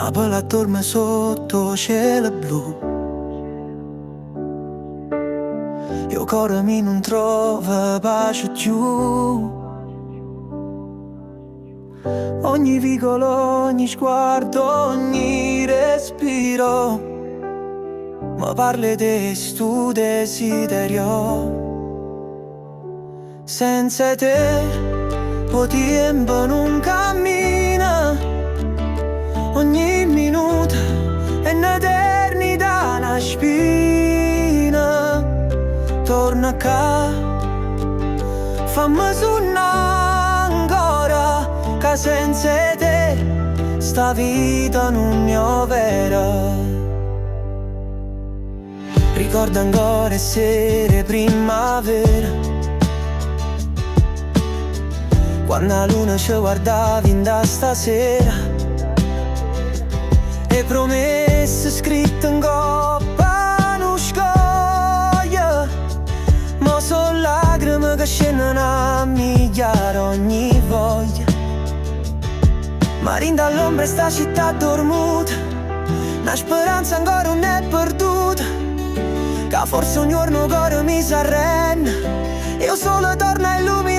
Napoli dorme sotto cielo blu. Io cuore mi non trova pace più. Ogni vicolo, ogni sguardo, ogni respiro ma parli di stu desiderio. Senza te o tempo non cammina. Ogni minuto è un'eternità, una spina. Torna qua, fammi suonare ancora, che senza te sta vita non è vera. Ricordo ancora essere primavera, quando la luna ci guardavi in da stasera, e promesse scritte in coppa non scoglie, ma sono lacrime che scendono a migliare ogni voglia. Ma rinda all'ombra sta città dormuta, una speranza ancora non è perduta, che forse un giorno cuore mi s'arrende, io solo torno a illuminare